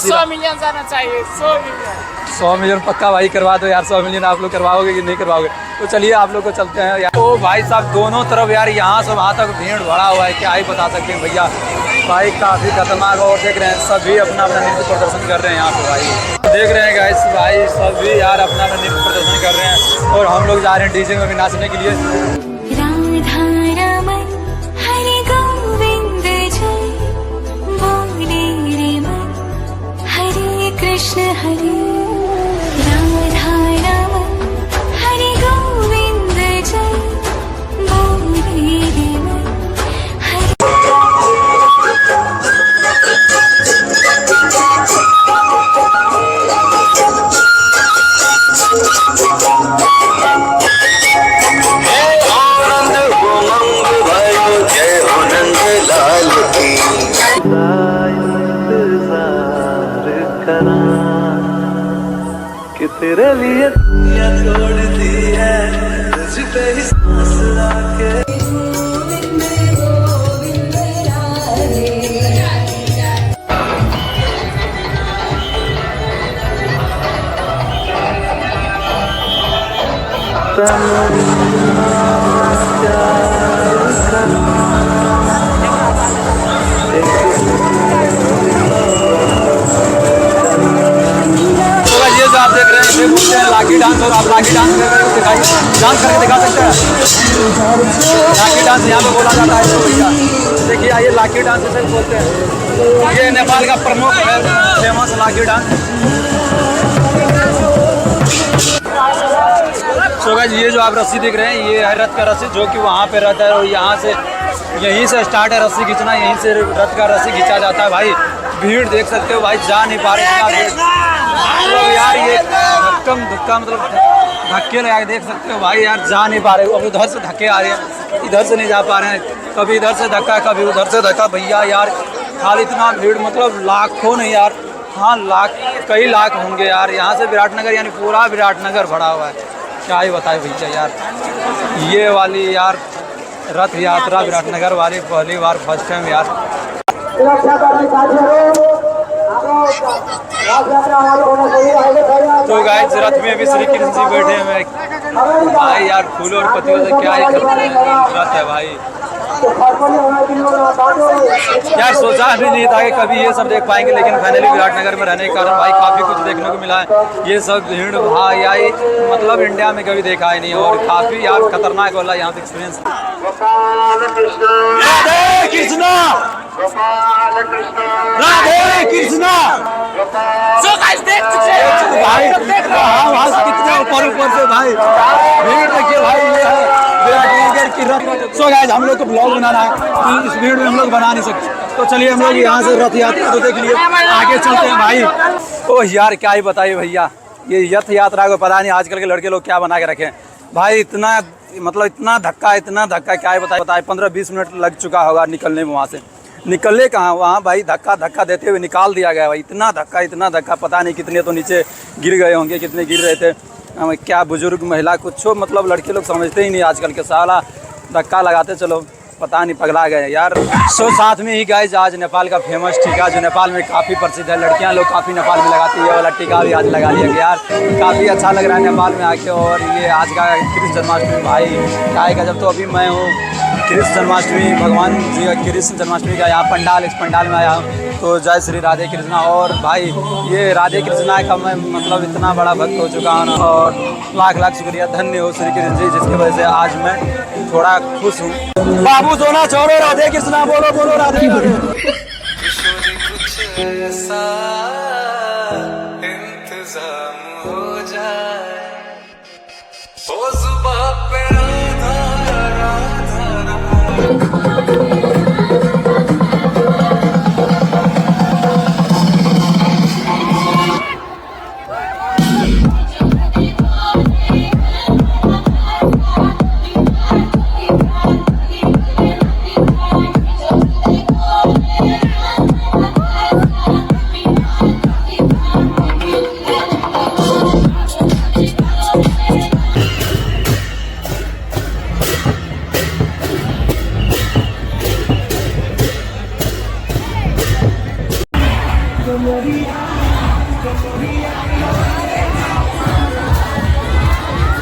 100 million जाना चाहिए, 100 million पक्का भाई करवा दो यार। 100 मिलियन आप लोग करवाओगे कि नहीं करवाओगे? तो चलिए आप लोग को चलते हैं यार। तो भाई साहब दोनों तरफ यार, यहाँ से वहाँ तक भीड़ भरा हुआ है, क्या ही बता सकते हैं भैया भाई, काफ़ी खतरनाक। और देख रहे हैं सभी अपना अपना नृत्य प्रदर्शन कर रहे हैं यहाँ पे भाई। देख रहे हैं गाइस भाई, सभी यार अपना अपना नृत्य प्रदर्शन कर रहे हैं और हम लोग जा रहे हैं डीजे में भी नाचने के लिए। कृष्ण हरे राधा रमन हरे गोविंद जय बोले रे मन आनंद उमंग भयो जय हो नंद लाल की। कि तेरे लिए दुनिया छोड़ दी है, तुझ पे ही सांस लाके। आप देख रहे हैं बोलते हैं लाठी डांस, और आप लाठी डांस डांस करके दिखा सकते हैं। लाठी डांस यहाँ पे बोला जाता है भैया, देखिए ये लाठी डांस से बोलते हैं। ये नेपाल का प्रमुख है, फेमस लाठी डांस। तो गाइस ये जो आप रस्सी देख रहे हैं, ये है रथ का रस्सी, जो कि वहाँ पे रहता है और यहाँ से यहीं से स्टार्ट है रस्सी खींचना, यहीं से रथ का रस्सी खींचा जाता है भाई। भीड़ देख सकते हो भाई, जा नहीं पा रहे मतलब यार, ये धक्का मतलब धक्के लगा के देख सकते हो भाई यार, जा नहीं पा रहे। अब उधर से धक्के आ रहे हैं, इधर से नहीं जा पा रहे हैं, कभी इधर से धक्का कभी उधर से धक्का भैया यार। खाली इतना भीड़, मतलब लाखों नहीं यार, हाँ लाख, कई लाख होंगे यार। यहाँ से विराटनगर यानी पूरा विराटनगर भरा हुआ है, क्या ही बताए भैया यार। ये वाली यार रथ यात्रा विराटनगर वाली पहली बार फर्स्ट टाइम यार। तो गाइस रथ में अभी श्री कृष्ण जी बैठे हैं भाई यार, फूलों और पत्तियों से क्या ही रथ है भाई यार। सोचा भी नहीं था कि कभी ये सब देख पाएंगे, लेकिन फाइनली विराटनगर में रहने के कारण भाई काफ़ी कुछ देखने को मिला है। ये सब भीड़ भाई यार, मतलब इंडिया में कभी देखा ही नहीं, और काफ़ी यार खतरनाक वाला यहाँ पे experience. Radhe Krishna Radhe Krishna. So guys देख सकते भाई कितने ऊपर से भाई भीड़ देखिए भाई, ये है विराटनगर की रथ। सो गाइस हम लोग को ब्लॉग बनाना है, तो इस भीड़ में हम लोग बना नहीं सकते, तो चलिए हम लोग यहाँ से रथ यात्रा तो देख लिए, आगे चलते हैं भाई। ओह यार क्या ही बताइए भैया, ये रथ यात्रा को पता नहीं आजकल के लड़के लोग क्या बना के रखे भाई। इतना मतलब इतना धक्का क्या ही बताए 15-20 मिनट लग चुका होगा निकलने में। वहाँ से निकलने कहाँ, वहाँ भाई धक्का देते हुए निकाल दिया गया भाई। इतना धक्का पता नहीं कितने तो नीचे गिर गए होंगे, कितने गिर रहे थे, क्या बुजुर्ग महिला कुछ, मतलब लड़के लोग समझते ही नहीं आजकल के, साला धक्का लगाते चलो। पता नहीं पगला गए यार। सो साथ में ही गाइज आज नेपाल का फेमस टीका जो नेपाल में काफ़ी प्रसिद्ध है, लड़कियां लोग काफ़ी नेपाल में लगाती है, वाला टीका भी आज लगा लिया यार। काफ़ी अच्छा लग रहा है नेपाल में आके। और ये आज का कृष्ण जन्माष्टमी भाई क्या है जब तो अभी मैं हूँ कृष्ण जन्माष्टमी, भगवान जी का कृष्ण जन्माष्टमी का यहाँ पंडाल, इस पंडाल में आया हूँ। तो जय श्री राधे कृष्णा। और भाई ये राधे कृष्णा का मैं मतलब इतना बड़ा भक्त हो चुका हूँ और लाख लाख शुक्रिया, धन्य हो श्री कृष्ण जी, जिसकी वजह से आज मैं थोड़ा खुश हूँ। बाबू सोना छोड़ो, राधे कृष्णा बोलो, बोलो राधे राधे। कुछ ऐसा इंतजाम हो जाए, ओ जुबां पे राधा राधा।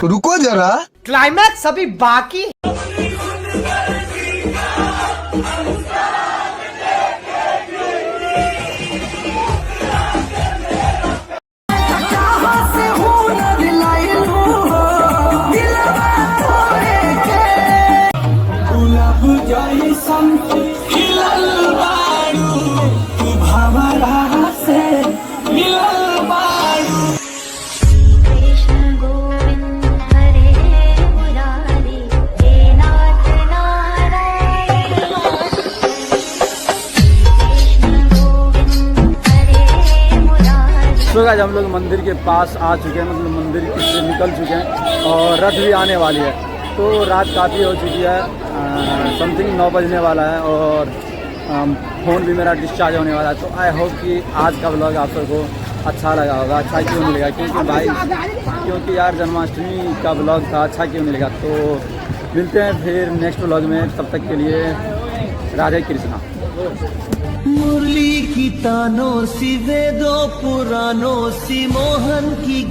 रुको जरा, क्लाइमैक्स अभी बाकी। तो गाइस हम लोग मंदिर के पास आ चुके हैं, मतलब मंदिर से निकल चुके हैं और रथ भी आने वाली है। तो रात काफ़ी हो चुकी है, समथिंग 9 बजने वाला है और फ़ोन भी मेरा डिस्चार्ज होने वाला है। तो आई होप कि आज का व्लॉग आप सबको अच्छा लगा होगा। अच्छा क्यों मिलेगा क्योंकि यार जन्माष्टमी का व्लॉग था, अच्छा क्यों मिलेगा। तो मिलते हैं फिर नेक्स्ट व्लॉग में, तब तक के लिए राधे कृष्णा। मुरली की तानों सी वेदों पुरानों सी मोहन की